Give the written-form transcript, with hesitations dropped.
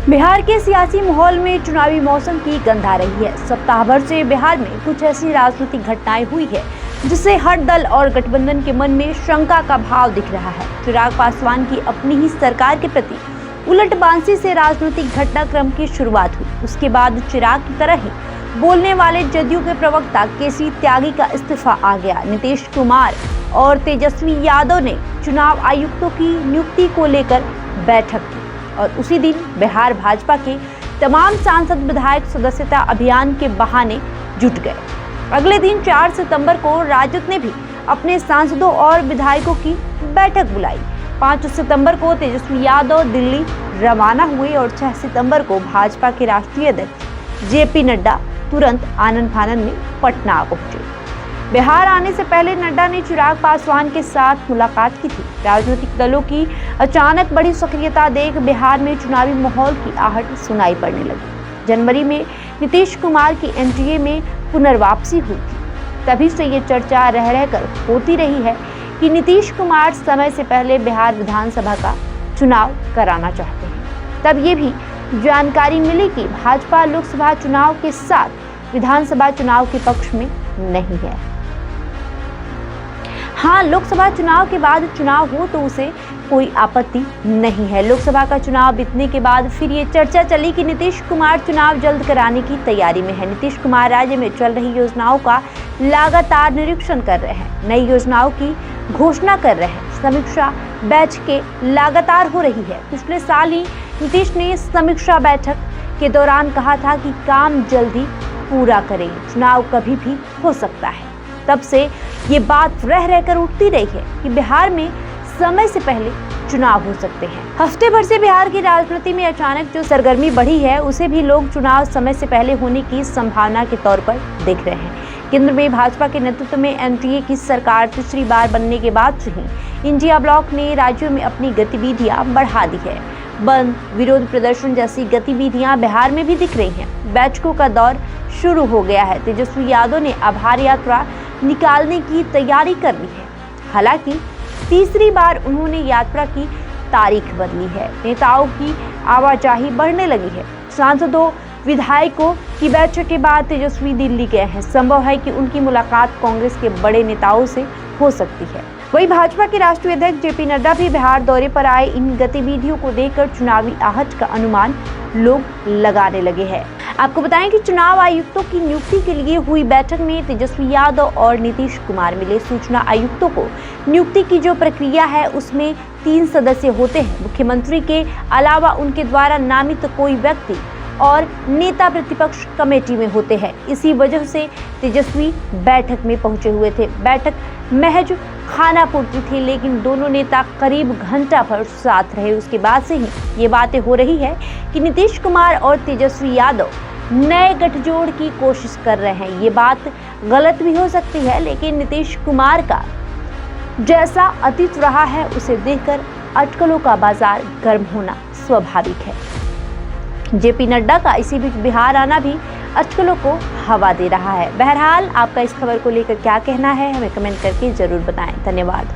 बिहार के सियासी माहौल में चुनावी मौसम की गंध आ रही है। सप्ताह भर से बिहार में कुछ ऐसी राजनीतिक घटनाएं हुई है जिससे हर दल और गठबंधन के मन में शंका का भाव दिख रहा है। चिराग पासवान की अपनी ही सरकार के प्रति उलटबांसी से राजनीतिक घटनाक्रम की शुरुआत हुई। उसके बाद चिराग की तरह ही बोलने वाले जदयू के प्रवक्ता केसी त्यागी का इस्तीफा आ गया। नीतीश कुमार और तेजस्वी यादव ने चुनाव आयुक्तों की नियुक्ति को लेकर बैठक की और उसी दिन बिहार भाजपा के तमाम सांसद विधायक सदस्यता अभियान के बहाने जुट गए। अगले दिन 4 सितंबर को राजद ने भी अपने सांसदों और विधायकों की बैठक बुलाई। 5 सितंबर को तेजस्वी यादव दिल्ली रवाना हुए और 6 सितंबर को भाजपा के राष्ट्रीय अध्यक्ष जेपी नड्डा तुरंत आनन फानन में पटना पहुंचे। बिहार आने से पहले नड्डा ने चिराग पासवान के साथ मुलाकात की थी। राजनीतिक दलों की अचानक बड़ी सक्रियता देख बिहार में चुनावी माहौल की आहट सुनाई पड़ने लगी। जनवरी में नीतीश कुमार की एनडीए में पुनर्वापसी हुई थी। तभी से ये चर्चा रह रहकर होती रही है कि नीतीश कुमार समय से पहले बिहार विधानसभा का चुनाव कराना चाहते हैं। तब ये भी जानकारी मिली कि भाजपा लोकसभा चुनाव के साथ विधानसभा चुनाव के पक्ष में नहीं है। हाँ, लोकसभा चुनाव के बाद चुनाव हो तो उसे कोई आपत्ति नहीं है। लोकसभा का चुनाव बीतने के बाद फिर ये चर्चा चली कि नीतीश कुमार चुनाव जल्द कराने की तैयारी में है। नीतीश कुमार राज्य में चल रही योजनाओं का लगातार निरीक्षण कर रहे हैं, नई योजनाओं की घोषणा कर रहे हैं। समीक्षा बैठकें लगातार हो रही है। पिछले साल ही नीतीश ने समीक्षा बैठक के दौरान कहा था कि काम जल्दी पूरा करेंगे, चुनाव कभी भी हो सकता है। तब से ये बात रह रहकर उठती रही है कि बिहार में समय से पहले चुनाव हो सकते हैं। हफ्ते भर से बिहार की राजनीति में अचानक जो सरगर्मी बढ़ी है उसे भी लोग चुनाव समय से पहले होने की संभावना के तौर पर देख रहे हैं। केंद्र में भाजपा के नेतृत्व में एनडीए की सरकार तीसरी बार बनने के बाद से ही इंडिया ब्लॉक ने राज्यों में अपनी गतिविधियां बढ़ा दी है। बंद, विरोध प्रदर्शन जैसी गतिविधियां बिहार में भी दिख रही हैं। बैठकों का दौर शुरू हो गया है। तेजस्वी यादव ने आभार यात्रा निकालने की तैयारी कर ली है। हालांकि तीसरी बार उन्होंने यात्रा की तारीख बदली है। नेताओं की आवाजाही बढ़ने लगी है। सांसदों, विधायकों की बैठक के बाद तेजस्वी दिल्ली गए हैं। संभव है कि उनकी मुलाकात कांग्रेस के बड़े नेताओं से हो सकती है। वहीं भाजपा के राष्ट्रीय अध्यक्ष जेपी नड्डा भी बिहार दौरे पर आए। इन गतिविधियों को देखकर चुनावी आहट का अनुमान लोग लगाने लगे हैं। आपको बताएं कि चुनाव आयुक्तों की नियुक्ति के लिए हुई बैठक में तेजस्वी यादव और नीतीश कुमार मिले। सूचना आयुक्तों को नियुक्ति की जो प्रक्रिया है उसमें 3 सदस्य होते हैं। मुख्यमंत्री के अलावा उनके द्वारा नामित कोई व्यक्ति और नेता प्रतिपक्ष कमेटी में होते हैं। इसी वजह से तेजस्वी बैठक में पहुंचे हुए थे। बैठक महज खाना पूर्ति थी, लेकिन दोनों नेता करीब घंटा भर साथ रहे। उसके बाद से ही ये बातें हो रही है कि नीतीश कुमार और तेजस्वी यादव नए गठजोड़ की कोशिश कर रहे हैं। ये बात गलत भी हो सकती है, लेकिन नीतीश कुमार का जैसा अतीत रहा है उसे देखकर अटकलों का बाजार गर्म होना स्वाभाविक है। जेपी नड्डा का इसी बीच बिहार आना भी अटकलों को हवा दे रहा है। बहरहाल आपका इस खबर को लेकर क्या कहना है हमें कमेंट करके जरूर बताएं। धन्यवाद।